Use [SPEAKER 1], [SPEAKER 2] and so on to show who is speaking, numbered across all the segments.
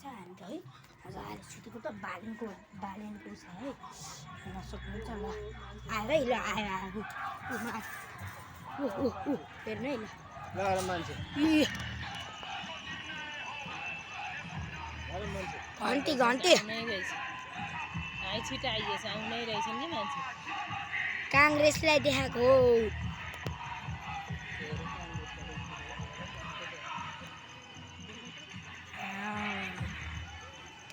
[SPEAKER 1] छ हामी त है आज आएर सुतेको त बालेनको छ है नसक्नुहुन्छ ल आएर है ल आयो आयो हेर्नु है ल
[SPEAKER 2] मान्छे
[SPEAKER 1] घन्टी घन्टी
[SPEAKER 3] छिटो आइएछ आउनै रहेछन् कि मान्छे
[SPEAKER 1] काङ्ग्रेसलाई देखाएको हो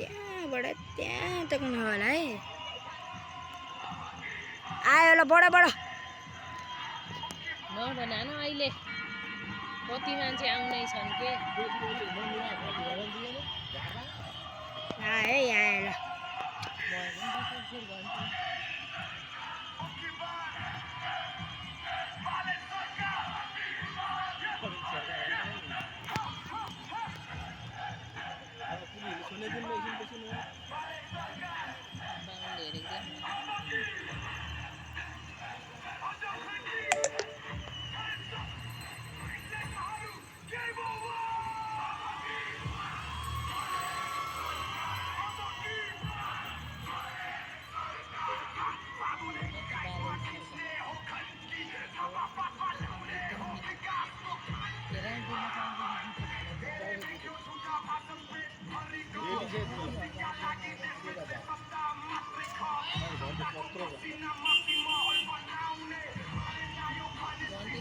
[SPEAKER 1] त्यहाँबाट त्यहाँ तक होला है आयो ल बडा बडा
[SPEAKER 3] नभन न अहिले कति मान्छे आउनै छन् के
[SPEAKER 1] आयो आयो ल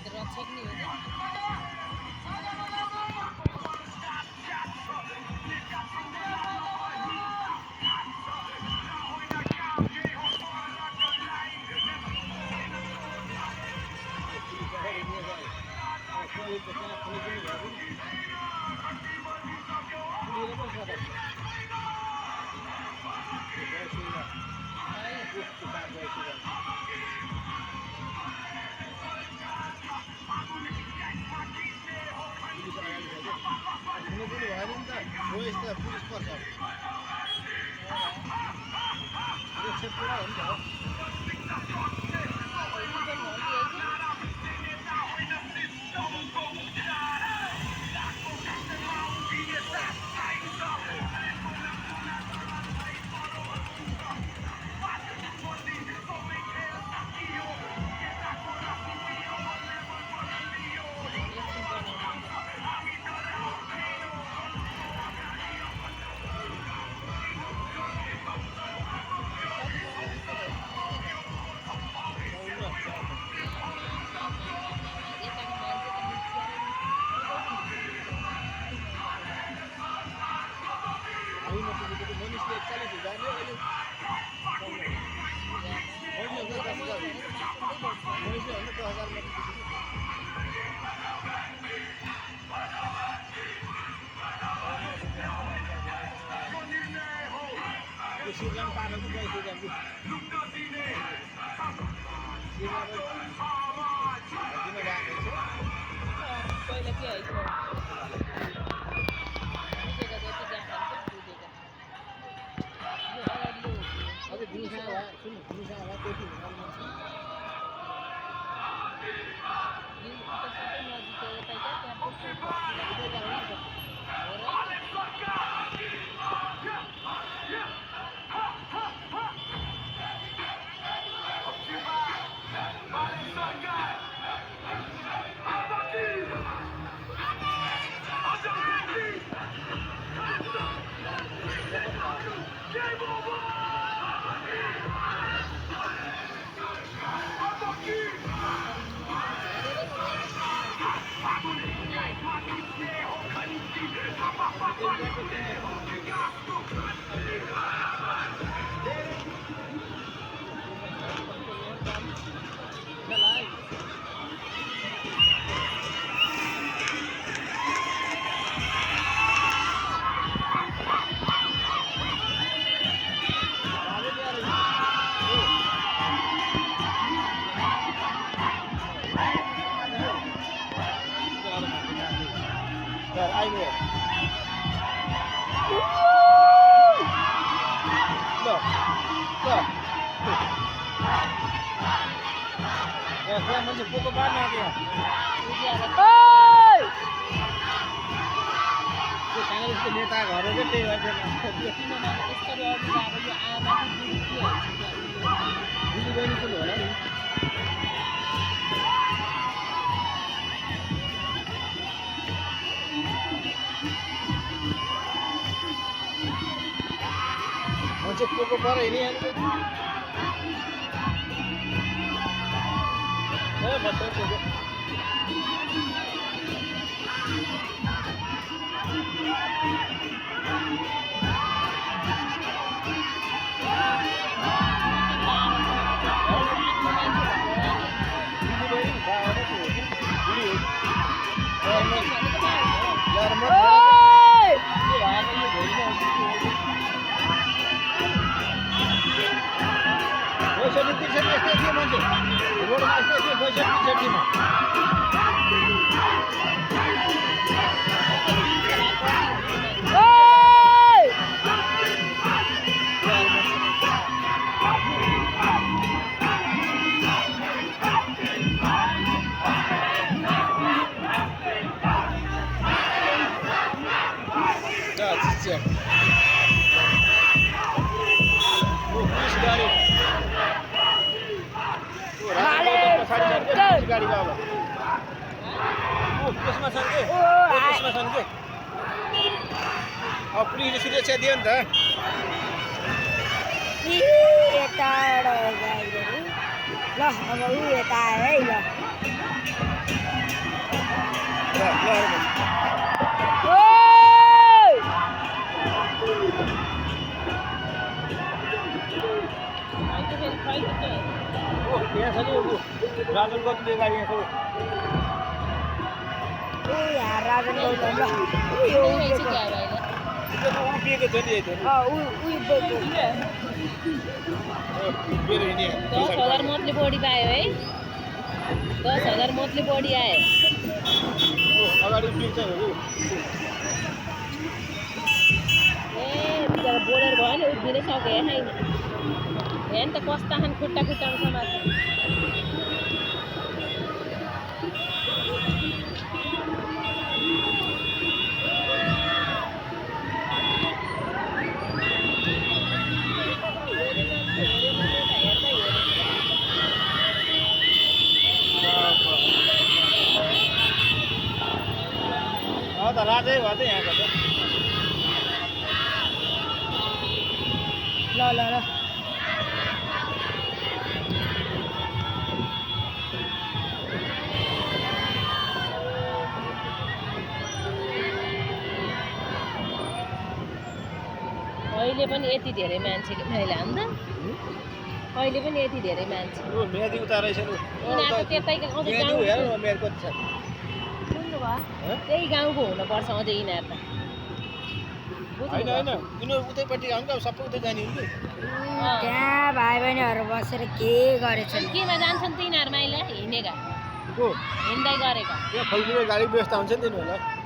[SPEAKER 3] रक्षक नि हो
[SPEAKER 2] पुलिस पर्छ पुरा हुन्छ Silakan Pak Nanti saya sudah di. Saya pukul mana dia? त्यो काङ्ग्रेसको नेता घर चाहिँ त्यही भएर
[SPEAKER 3] किनभने यसरी अघि गएर यो आमाको बुढी के हुन्छ त्यहाँ
[SPEAKER 2] दिदी बहिनीको होला नि मान्छे को पर हिँडिहाल्नु ए बच्चा गाडी बाबा त्यसमा छन् के त्यसमा छन् के अब पुलिसले सुरक्षा दियो नि त
[SPEAKER 1] ल अब ऊ यता आयो है ल
[SPEAKER 2] यहाँ छ नि राजन गौतमले गाडी यहाँ छ
[SPEAKER 1] यहाँ राजन गौतम ल
[SPEAKER 2] उभिएको छ नि यही मेरो हिँड्ने
[SPEAKER 3] 10,000 मतले बढी पायो है 10,000 मतले बढी आयो
[SPEAKER 2] अगाडि उभिन्छ
[SPEAKER 3] ए बिचरा बोलेर भयो नि उभिनै सक्यो होइन हेर्नु त कस्ता खान खुट्टा खुट्टामा समात्छ
[SPEAKER 2] त राजै भयो त यहाँको त
[SPEAKER 1] ल ल ल
[SPEAKER 3] अहिले पनि यति धेरै मान्छे मैले अन्त अहिले पनि यति धेरै मान्छे
[SPEAKER 2] ओ मेदी उतारै छ
[SPEAKER 3] यिनीहरू त त्यतैको अझै
[SPEAKER 2] मेदी
[SPEAKER 3] गाउँ
[SPEAKER 2] हेर मेरो कति छ
[SPEAKER 3] सुन्नुभयो त्यही गाउँको हुनुपर्छ अझै यिनीहरू त
[SPEAKER 2] होइन होइन यिनीहरू उतैपट्टि आउनु त सबै उतै जाने हो कि
[SPEAKER 1] त्यहाँ भाइ बहिनीहरू बसेर के गरेछन्
[SPEAKER 3] केमा जान्छन् त यिनीहरू माइला हिँडेका
[SPEAKER 2] को
[SPEAKER 3] हिँड्दै गरेका
[SPEAKER 2] यहाँ फलफुल गाडी व्यवस्था हुन्छ नि तिनीहरूलाई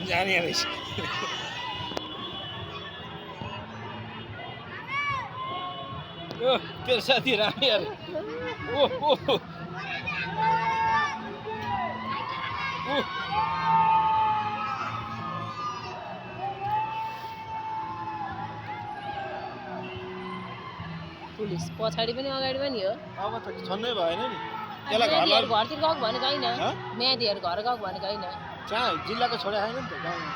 [SPEAKER 2] जाने रहेछ तेरो साथी राम्रै यार ओ
[SPEAKER 3] पुलिस पछाडि पनि अगाडि पनि हो
[SPEAKER 2] अब त छन्नै भएन नि त्यसलाई घर
[SPEAKER 3] म्यादीहरू घरतिर गएको भनेको होइन म्यादीहरू घर गएको भनेको होइन
[SPEAKER 2] कहाँ जिल्लाको छोडे छैन नि त गाउँमा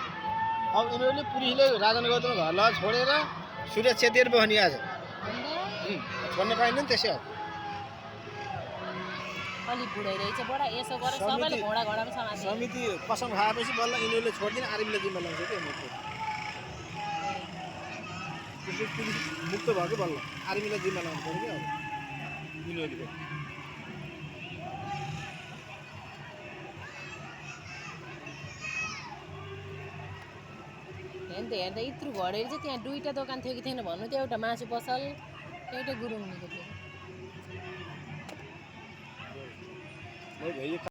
[SPEAKER 2] अब यिनीहरूले पुलिसले राजन गौतम घर लगाएर छोडेर सुरक्षा दिएर भयो नि आज छोड्न पाइँदैन नि त्यसै
[SPEAKER 3] अलिक बुढाइ रहेछ बडा यसो गर सबैले घोडा घोडामा समात्छ
[SPEAKER 2] समिति कसम खाएपछि बल्ल यिनीहरूले छोड्दिन आर्मीले जिम्मा लाउँछ कि पुलिस मुक्त भयो कि बल्ल आर्मीलाई जिम्मा लाउनु पऱ्यो कि अब यिनीहरूले
[SPEAKER 3] त हेर्दा यत्रो घडेर चाहिँ त्यहाँ दुईवटा दोकान थियो कि थिएन भन्नु त्यो एउटा मासु पसल एउटा गुरुङनीको थियो
[SPEAKER 2] मैं भैया